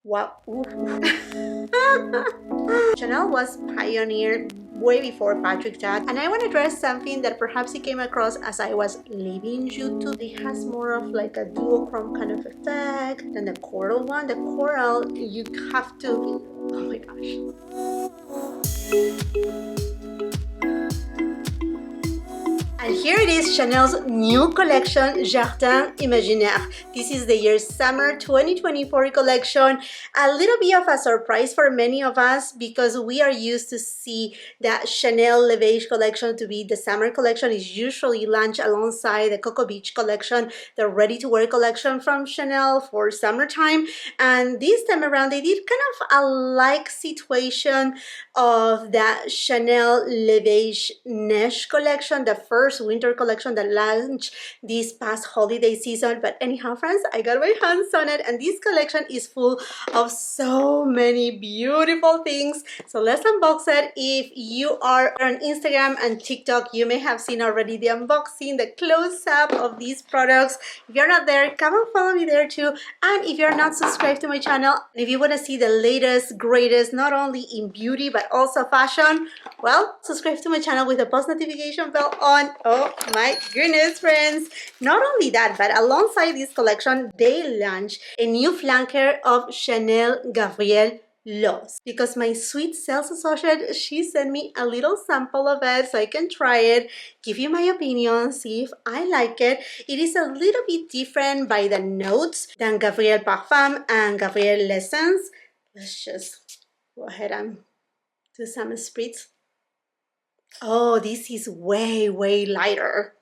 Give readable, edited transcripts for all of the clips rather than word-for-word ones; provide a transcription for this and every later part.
Wow. Chanel was pioneered way before Patrick Tatt, and I want to dress something that perhaps it came across as I was leaving YouTube. It has more of like a duochrome kind of effect than the coral one. The coral, you have to, oh my gosh. And here it is, Chanel's new collection, Jardin Imaginaire. This is the year summer 2024 collection. A little bit of a surprise for many of us because we are used to see that Chanel Le Beige collection to be the summer collection. Is usually launched alongside the Cocoa Beach collection, the ready-to-wear collection from Chanel for summertime. And this time around, they did kind of a like situation of that Chanel Le Beige Neige collection, the first winter collection that launched this past holiday season. But anyhow, friends, I got my hands on it, and this collection is full of so many beautiful things. So let's unbox it. If you are on Instagram and TikTok, you may have seen already the unboxing, the close-up of these products. If you're not there, come and follow me there too. And if you're not subscribed to my channel, if you want to see the latest, greatest, not only in beauty but also fashion, well, subscribe to my channel with the post notification bell on. Oh my goodness, friends. Not only that, but alongside this collection, they launched a new flanker of Chanel Gabrielle L'EAU, because my sweet sales associate, she sent me a little sample of it so I can try it, give you my opinion, see if I like it. It is a little bit different by the notes than Gabrielle Parfum and Gabrielle L'Essence. Let's just go ahead and do some spritz. Oh, this is way, way lighter.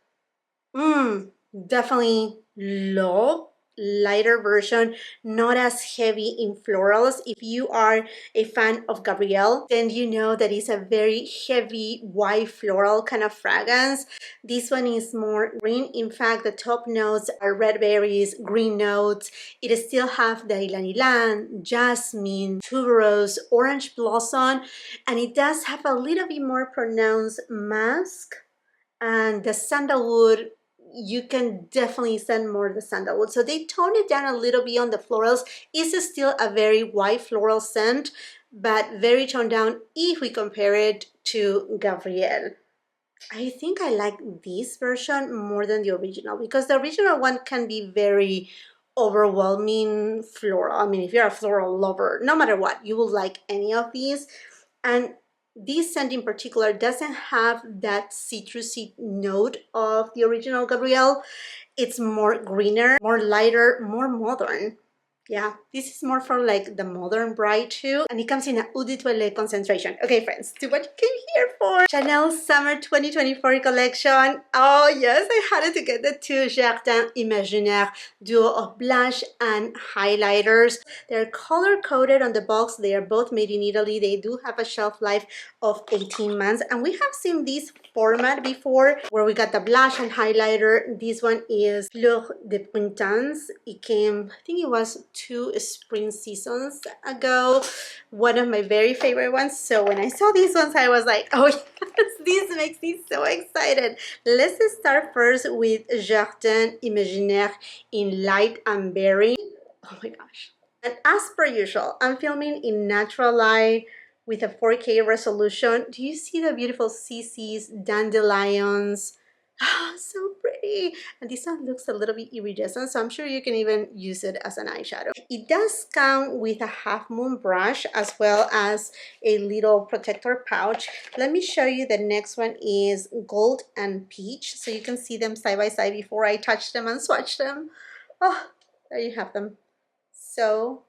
Definitely low, lighter version, not as heavy in florals. If you are a fan of Gabrielle, then you know that it's a very heavy white floral kind of fragrance. This one is more green. In fact, the top notes are red berries, green notes. It still have the ylang ylang, jasmine, tuberose, orange blossom, and it does have a little bit more pronounced musk, and the sandalwood, you can definitely send more the sandalwood. So they toned it down a little bit on the florals. It's still a very white floral scent, but very toned down if we compare it to Gabrielle. I think I like this version more than the original, because the original one can be very overwhelming floral. I mean, if you're a floral lover, no matter what, you will like any of these. And this scent in particular doesn't have that citrusy note of the original Gabrielle. It's more greener, more lighter, more modern. Yeah, this is more for like the modern bride too, and it comes in a eau de toilette concentration. Okay, friends, to what you came here for. Chanel Summer 2024 collection. Oh yes, I had to get the two Jardin Imaginaire duo of blush and highlighters. They're color coded on the box. They are both made in Italy. They do have a shelf life of 18 months, and we have seen this format before where we got the blush and highlighter. This one is Fleur de Printemps. It came, I think it was 2 spring seasons ago, one of my very favorite ones. So when I saw these ones, I was like, oh yes, this makes me so excited. Let's start first with Jardin Imaginaire in light and berry. Oh my gosh. And as per usual, I'm filming in natural light with a 4K resolution. Do you see the beautiful CCs, dandelions? Ah, so pretty. And this one looks a little bit iridescent, so I'm sure you can even use it as an eyeshadow. It does come with a half moon brush as well as a little protector pouch. Let me show you. The next one is gold and peach, so you can see them side by side before I touch them and swatch them. Oh, there you have them. So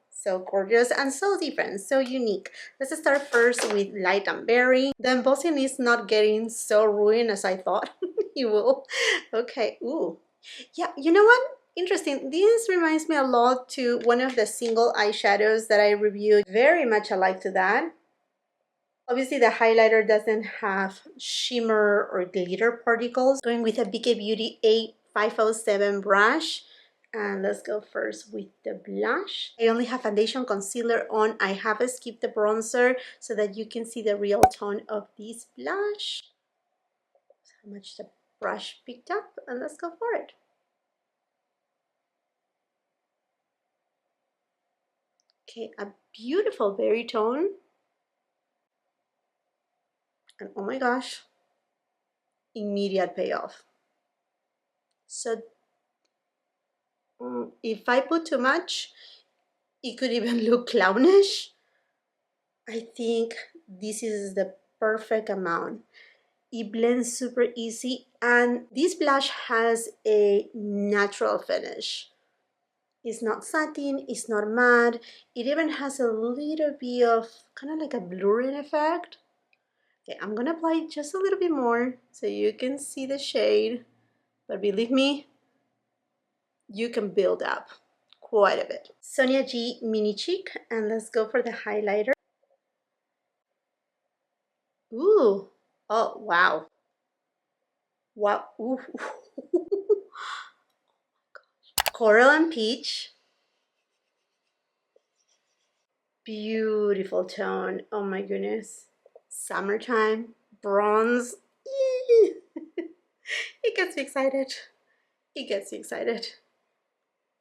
gorgeous and so different, so unique. Let's start first with light and berry. The embossing is not getting so ruined as I thought it will. Okay, ooh, yeah, you know what? Interesting. This reminds me a lot to one of the single eyeshadows that I reviewed. Very much alike to that. Obviously, the highlighter doesn't have shimmer or glitter particles. Going with a BK Beauty A507 brush. And let's go first with the blush. I only have foundation concealer on. I have skipped the bronzer so that you can see the real tone of this blush. How much the brush picked up, and let's go for it. Okay, a beautiful berry tone. And oh my gosh, immediate payoff. So if I put too much, it could even look clownish. I think this is the perfect amount. It blends super easy, and this blush has a natural finish. It's not satin, it's not matte. It even has a little bit of kind of like a blurring effect. Okay, I'm gonna apply just a little bit more so you can see the shade. But believe me, you can build up quite a bit. Sonia G Mini Cheek, and let's go for the highlighter. Ooh, oh wow. Wow, ooh. Coral and peach. Beautiful tone. Oh my goodness. Summertime, bronze. It gets me excited. It gets me excited.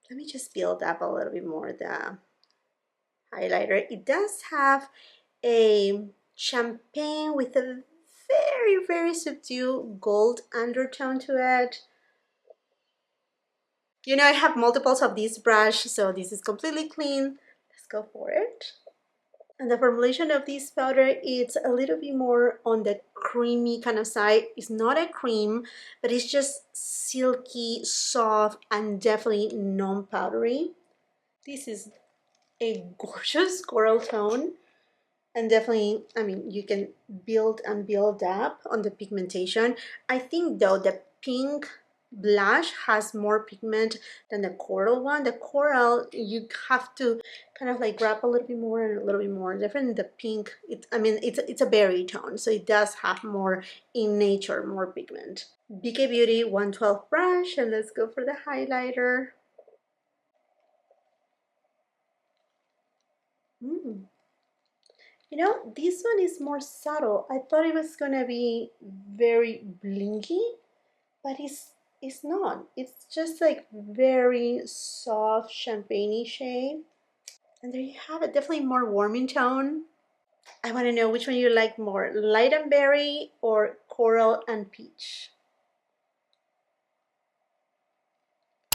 Let me just build up a little bit more the highlighter. It does have a champagne with a very, very subdued gold undertone to it. You know, I have multiples of this brush, so this is completely clean. Let's go for it. And the formulation of this powder, it's a little bit more on the creamy kind of side. It's not a cream, but it's just silky, soft, and definitely non-powdery. This is a gorgeous coral tone. And definitely, I mean, you can build and build up on the pigmentation. I think though the pink blush has more pigment than the coral one. The coral, you have to kind of like grab a little bit more and a little bit more. Different the pink, I mean, it's a berry tone, so it does have more in nature, more pigment. BK Beauty 112 brush, and let's go for the highlighter. You know, this one is more subtle. I thought it was gonna be very blinky, but it's not. It's just like very soft champagne shade. And there you have it, definitely more warming tone. I wanna know which one you like more, light and berry or coral and peach.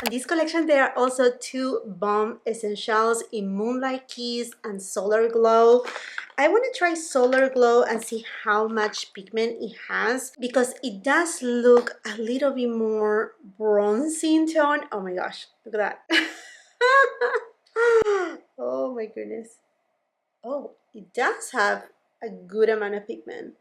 In this collection, there are also two Baume Essentials in Moonlight Kiss and Solar Glow. I want to try Solar Glow and see how much pigment it has because it does look a little bit more bronzy in tone. Oh my gosh, look at that. Oh my goodness. Oh, it does have a good amount of pigment.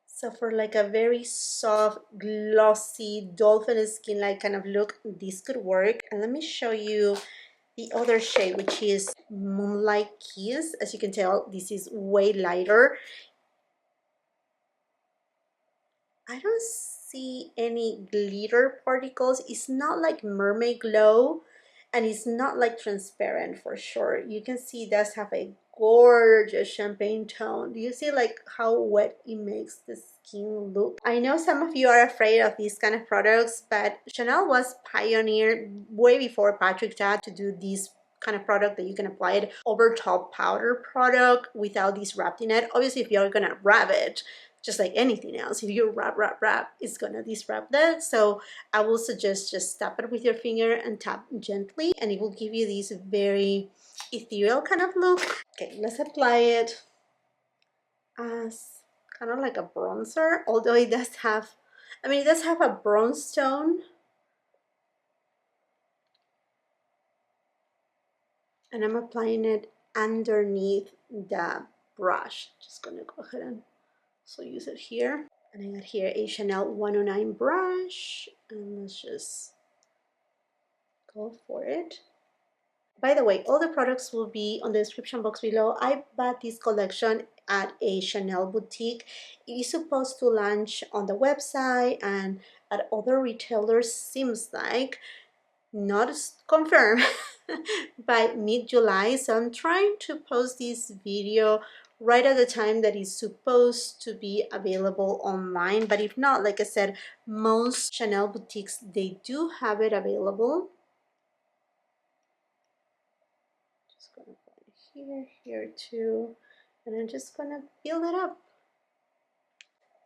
So for like a very soft, glossy, dolphin skin-like kind of look, this could work. And let me show you the other shade, which is Moonlight Kiss. As you can tell, this is way lighter. I don't see any glitter particles. It's not like mermaid glow, and it's not like transparent for sure. You can see it does have a gorgeous champagne tone. Do you see like how wet it makes the skin look? I know some of you are afraid of these kind of products, but Chanel was pioneered way before Patrick Ta to do this kind of product that you can apply it over top powder product without this wrapped in it. Obviously, if you're gonna wrap it, just like anything else, if you wrap, it's gonna disrupt that. So I will suggest just tap it with your finger and tap gently, and it will give you this very ethereal kind of look. Okay, let's apply it as kind of like a bronzer, although it does have, I mean, it does have a bronze tone. And I'm applying it underneath the brush. Just gonna go ahead and so use it here. And I got here a Chanel 109 brush, and let's just go for it. By the way, all the products will be on the description box below. I bought this collection at a Chanel boutique. It is supposed to launch on the website and at other retailers, seems like, not confirmed, by mid-July. So I'm trying to post this video right at the time that is supposed to be available online. But if not, like I said, most Chanel boutiques, they do have it available. Just gonna put it here too, and I'm just gonna build it up.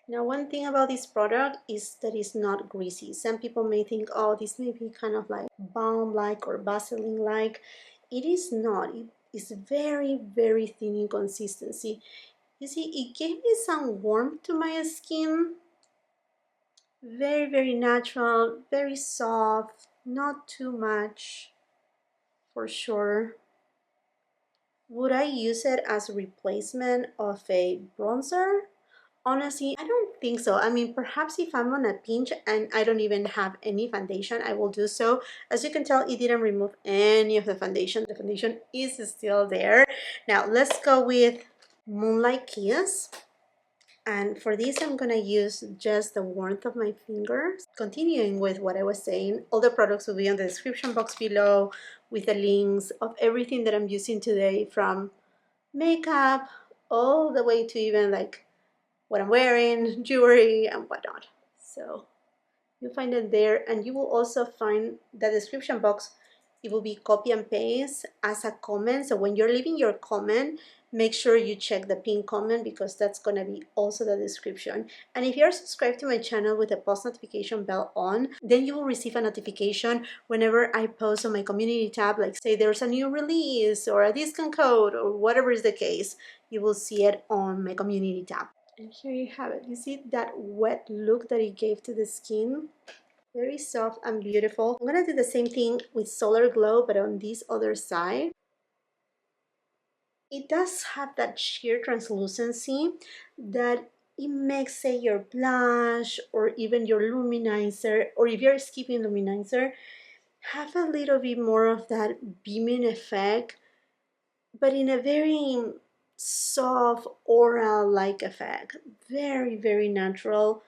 Now, one thing about this product is that it's not greasy. Some people may think, oh, this may be kind of like balm-like or Vaseline-like. It is not. It is very, very thin in consistency. You see, it gave me some warmth to my skin. Very, very natural, very soft, not too much, for sure. Would I use it as a replacement of a bronzer? Honestly, I don't think so. I mean, perhaps if I'm on a pinch and I don't even have any foundation, I will do so. As you can tell, it didn't remove any of the foundation. The foundation is still there. Now, let's go with Moonlight Kiss. And for this, I'm gonna use just the warmth of my fingers. Continuing with what I was saying, all the products will be on the description box below with the links of everything that I'm using today, from makeup all the way to even like what I'm wearing, jewelry, and whatnot. So you'll find it there, and you will also find the description box. It will be copy and paste as a comment. So when you're leaving your comment, make sure you check the pinned comment, because that's going to be also the description. And if you're subscribed to my channel with the post notification bell on, then you will receive a notification whenever I post on my community tab, like say there's a new release or a discount code or whatever is the case. You will see it on my community tab. And here you have it. You see that wet look that it gave to the skin? Very soft and beautiful. I'm gonna do the same thing with Solar Glow, but on this other side. It does have that sheer translucency that it makes, say, your blush or even your luminizer, or if you're skipping luminizer, have a little bit more of that beaming effect, but in a very soft aura-like effect. Very, very natural.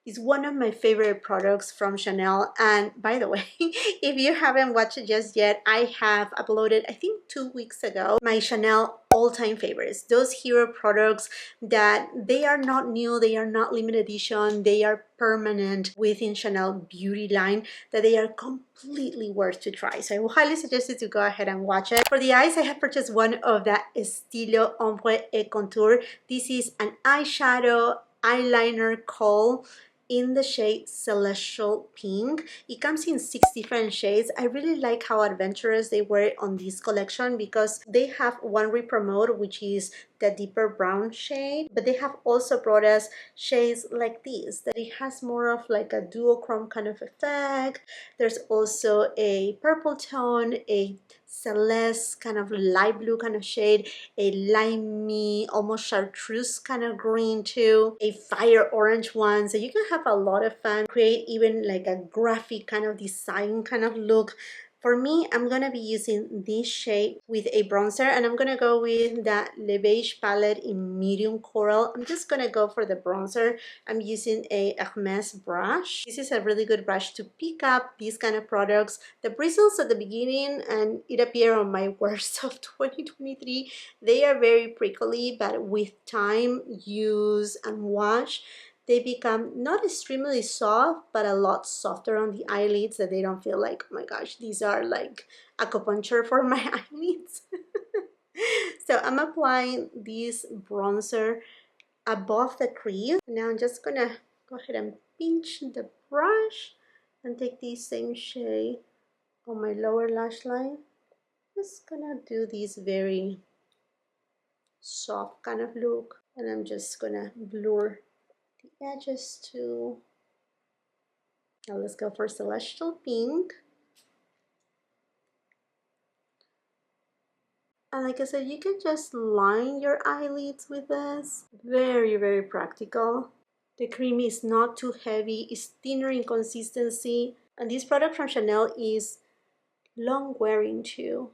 It's one of my favorite products from Chanel. And by the way, if you haven't watched it just yet, I have uploaded, I think 2 weeks ago, my Chanel all-time favorites. Those hero products that they are not new, they are not limited edition, they are permanent within Chanel beauty line, that they are completely worth to try. So I will highly suggest you to go ahead and watch it. For the eyes, I have purchased one of the Stylo Ombre et Contour. This is an eyeshadow eyeliner kohl in the shade Celestial Pink. It comes in 6 different shades. I really like how adventurous they were on this collection, because they have one re-promote, which is the deeper brown shade, but they have also brought us shades like this, that it has more of like a duochrome kind of effect. There's also a purple tone, a celeste kind of light blue kind of shade, a limey, almost chartreuse kind of green too, a fire orange one. So you can have a lot of fun, create even like a graphic kind of design kind of look. For me, I'm gonna be using this shade with a bronzer, and I'm gonna go with the Le Beige palette in medium coral. I'm just gonna go for the bronzer. I'm using a Hermes brush. This is a really good brush to pick up these kind of products. The bristles at the beginning, and it appeared on my worst of 2023, they are very prickly, but with time, use, and wash, they become not extremely soft, but a lot softer on the eyelids, that they don't feel like, oh my gosh, these are like acupuncture for my eyelids. So I'm applying this bronzer above the crease. Now I'm just gonna go ahead and pinch the brush and take this same shade on my lower lash line. Just gonna do this very soft kind of look, and I'm just gonna blur the edges too. Now let's go for Celestial Pink. And like I said, you can just line your eyelids with this. Very, very practical. The cream is not too heavy, it's thinner in consistency. And this product from Chanel is long wearing too.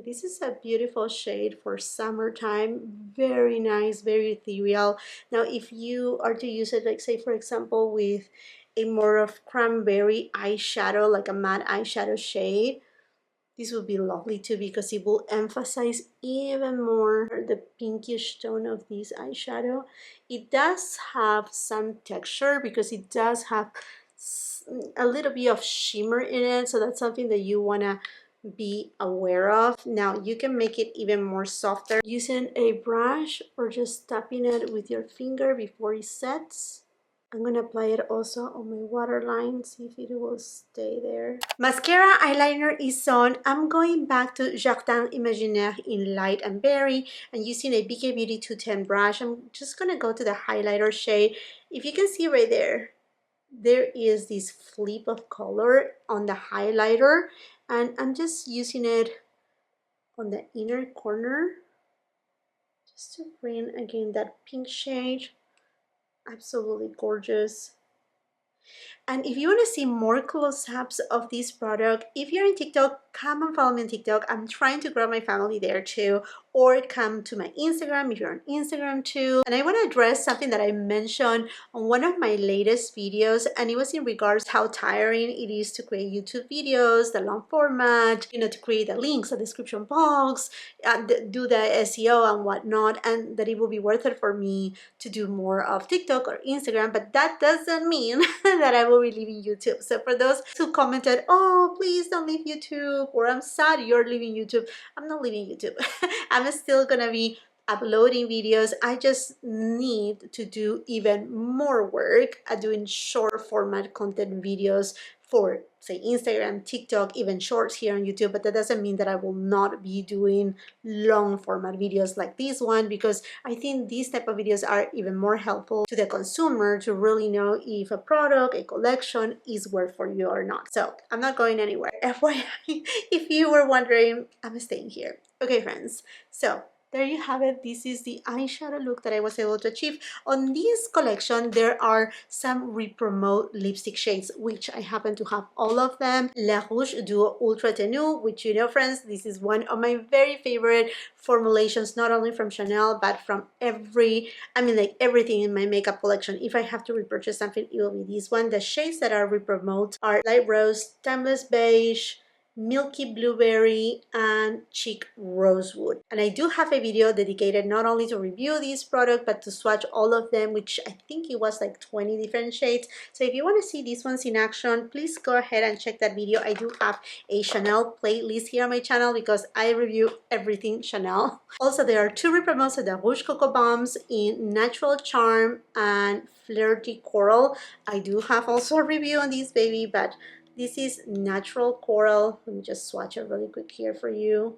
This is a beautiful shade for summertime. Very nice, very ethereal. Now, if you are to use it, like say for example, with a more of cranberry eyeshadow, like a matte eyeshadow shade, this will be lovely too, because it will emphasize even more the pinkish tone of this eyeshadow. It does have some texture, because it does have a little bit of shimmer in it, so that's something that you want to be aware of. Now you can make it even more softer using a brush or just tapping it with your finger before it sets. I'm gonna apply it also on my waterline, see if it will stay there. Mascara eyeliner is on. I'm going back to Jardin Imaginaire in Light and Berry and using a BK Beauty 210 brush. I'm just gonna go to the highlighter shade. If you can see right there, there is this flip of color on the highlighter, and I'm just using it on the inner corner just to bring again that pink shade. Absolutely gorgeous. And if you want to see more close-ups of this product, if you're in TikTok, come and follow me on TikTok. I'm trying to grow my family there too. Or come to my Instagram if you're on Instagram too. And I want to address something that I mentioned on one of my latest videos, and it was in regards to how tiring it is to create YouTube videos, the long format, you know, to create the links, the description box, do the SEO and whatnot, and that it will be worth it for me to do more of TikTok or Instagram. But that doesn't mean that I will be leaving YouTube. So for those who commented, oh, please don't leave YouTube, or I'm sad you're leaving YouTube, I'm not leaving YouTube. I'm still gonna be uploading videos. I just need to do even more work at doing short format content videos for, say, Instagram, TikTok, even shorts here on YouTube. But that doesn't mean that I will not be doing long format videos like this one, because I think these type of videos are even more helpful to the consumer to really know if a product, a collection is worth for you or not. So I'm not going anywhere. FYI, if you were wondering, I'm staying here. Okay, friends, so there you have it. This is the eyeshadow look that I was able to achieve. On this collection, there are some re-promote lipstick shades, which I happen to have all of them. La Rouge Duo Ultra Tenue, which, you know, friends, this is one of my very favorite formulations, not only from Chanel, but from like everything in my makeup collection. If I have to repurchase something, it will be this one. The shades that are re-promote are Light Rose, Timeless Beige, Milky Blueberry, and Cheek Rosewood. And I do have a video dedicated not only to review this product, but to swatch all of them, which I think it was like 20 different shades. So if you want to see these ones in action, please go ahead and check that video. I do have a Chanel playlist here on my channel because I review everything Chanel. Also, there are two re-promotes of the Rouge Coco Bombs in Natural Charm and Flirty Coral. I do have also a review on this baby, but this is Natural Coral. Let me just swatch it really quick here for you.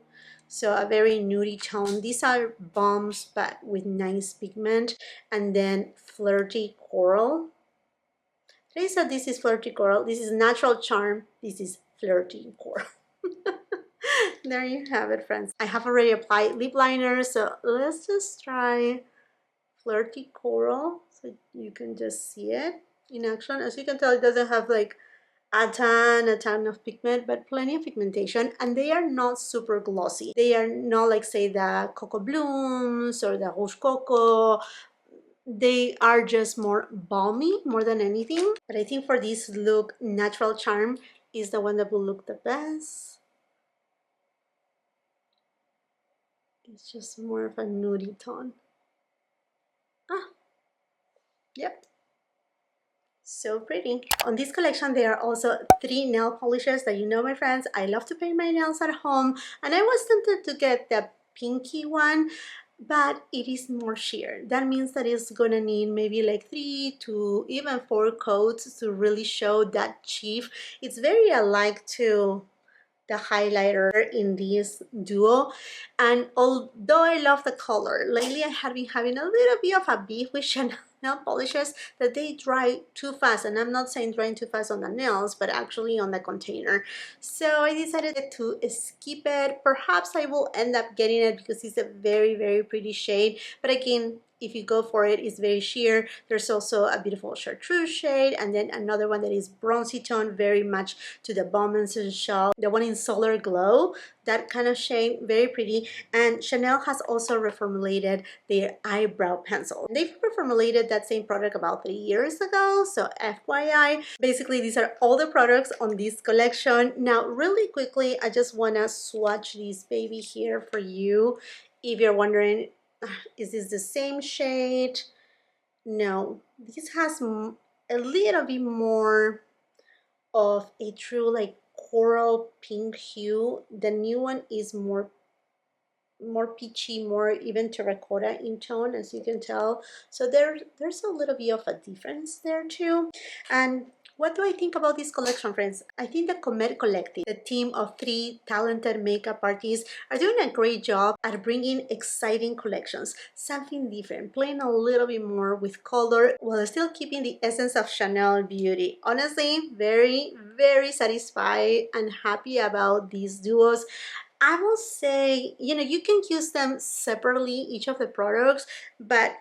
So a very nudie tone. These are bombs, but with nice pigment. And then Flirty Coral. They said this is Flirty Coral. This is Natural Charm. This is Flirty Coral. There you have it, friends. I have already applied lip liner, so let's just try Flirty Coral so you can just see it in action. As you can tell, it doesn't have like a ton of pigment, but plenty of pigmentation, and they are not super glossy. They are not like, say, the Coco Blooms or the Rouge Coco. They are just more balmy more than anything. But I think for this look, Natural Charm is the one that will look the best. It's just more of a nudie tone. Yep. So pretty. On this collection, there are also 3 nail polishes that, you know, my friends, I love to paint my nails at home, and I was tempted to get the pinky one, but it is more sheer. That means that it's gonna need maybe like 3 to even 4 coats to really show that chief. It's very alike to the highlighter in this duo, and although I love the color, lately I have been having a little bit of a beef with Chanel nail polishes that they dry too fast. And I'm not saying drying too fast on the nails, but actually on the container. So I decided to skip it. Perhaps I will end up getting it because it's a very pretty shade, but again, if you go for it, it's very sheer. There's also a beautiful chartreuse shade, and then another one that is bronzy tone, very much to the Baume Essentials, the one in Solar Glow, that kind of shade, very pretty. And Chanel has also reformulated their eyebrow pencil. They've reformulated that same product about 3 years ago, so FYI. Basically, these are all the products on this collection. Now, really quickly, I just want to swatch this baby here for you. If you're wondering, is this the same shade? No, this has a little bit more of a true like coral pink hue. The new one is more peachy, more even terracotta in tone, as you can tell. So there's a little bit of a difference there too. And what do I think about this collection, friends? I think the Comet Collective, the team of 3 talented makeup artists, are doing a great job at bringing exciting collections, something different, playing a little bit more with color while still keeping the essence of Chanel beauty. Honestly, very, very satisfied and happy about these duos. I will say, you know, you can use them separately, each of the products, but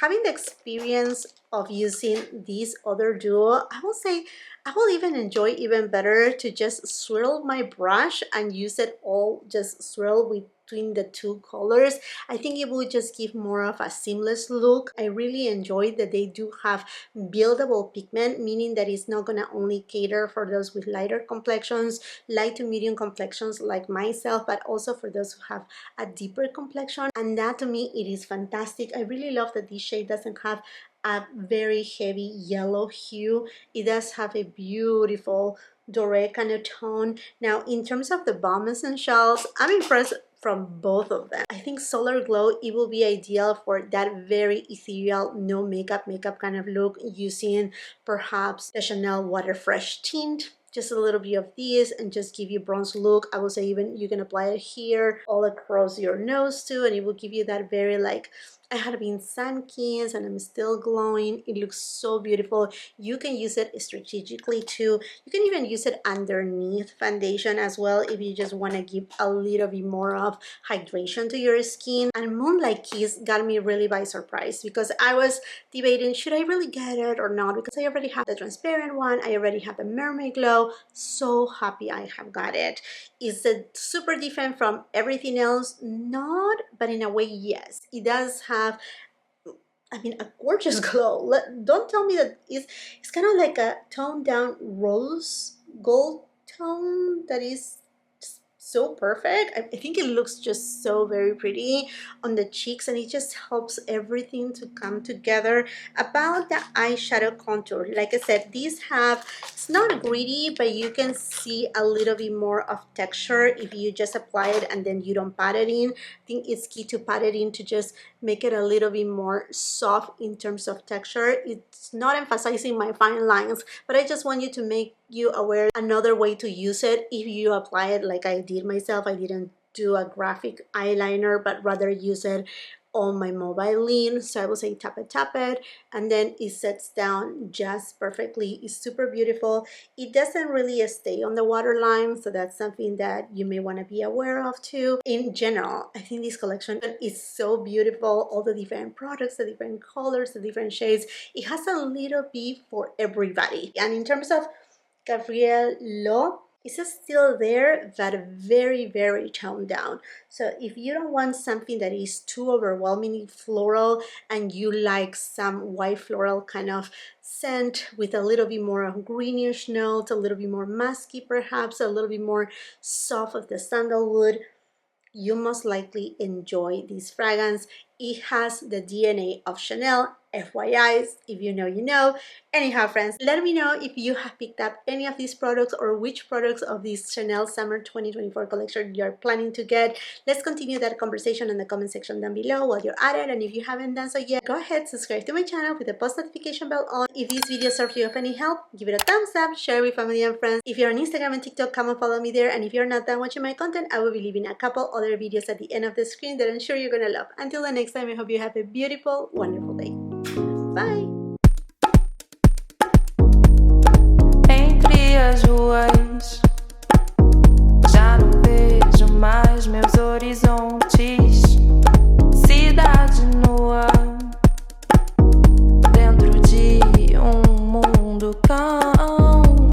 having the experience of using this other duo, I will say I will even enjoy even better to just swirl my brush and use it all, just swirl between the 2 colors. I think it will just give more of a seamless look. I really enjoy that they do have buildable pigment, meaning that it's not gonna only cater for those with lighter complexions, light to medium complexions like myself, but also for those who have a deeper complexion. And that, to me, it is fantastic. I really love that this shade doesn't have a very heavy yellow hue. It does have a beautiful doré kind of tone. Now, in terms of the Baume Essentials, I'm impressed from both of them. I think Solar Glow, it will be ideal for that very ethereal, no makeup kind of look, using perhaps the Chanel Water Fresh tint, just a little bit of this, and just give you bronze look. I would say even you can apply it here all across your nose too, and it will give you that very, like, I had been sun-kissed and I'm still glowing. It looks so beautiful. You can use it strategically too. You can even use it underneath foundation as well if you just want to give a little bit more of hydration to your skin. And Moonlight Kiss got me really by surprise, because I was debating, should I really get it or not, because I already have the transparent one, I already have the Mermaid Glow. So happy I have got it. Is it super different from everything else? Not, but in a way, yes. It does have, I mean, a gorgeous glow. Don't tell me that it's kind of like a toned down rose gold tone that is so perfect. I think it looks just so very pretty on the cheeks, and it just helps everything to come together. About the eyeshadow contour, like I said, these have, it's not gritty, but you can see a little bit more of texture if you just apply it and then you don't pat it in. I think it's key to pat it in to just make it a little bit more soft in terms of texture. It's not emphasizing my fine lines, but I just want you to make you aware another way to use it if you apply it like I did myself. I didn't do a graphic eyeliner, but rather use it on my mobile lens. So I will say tap it, and then it sets down just perfectly. It's super beautiful. It doesn't really stay on the waterline, so that's something that you may want to be aware of too. In general, I think this collection is so beautiful. All the different products, the different colors, the different shades. It has a little bit for everybody. And in terms of Gabrielle L'EAU, it's still there, but very, very toned down. So if you don't want something that is too overwhelmingly floral and you like some white floral kind of scent with a little bit more of greenish notes, a little bit more musky perhaps, a little bit more soft of the sandalwood, you most likely enjoy this fragrance. It has the DNA of Chanel. FYI, if you know, you know. Anyhow, friends, let me know if you have picked up any of these products or which products of this Chanel Summer 2024 collection you're planning to get. Let's continue that conversation in the comment section down below while you're at it. And if you haven't done so yet, go ahead, subscribe to my channel with the post notification bell on. If this video serves you of any help, give it a thumbs up, share it with family and friends. If you're on Instagram and TikTok, come and follow me there. And if you're not done watching my content, I will be leaving a couple other videos at the end of the screen that I'm sure you're gonna love. Until the next time, I hope you have a beautiful, wonderful day. Bye!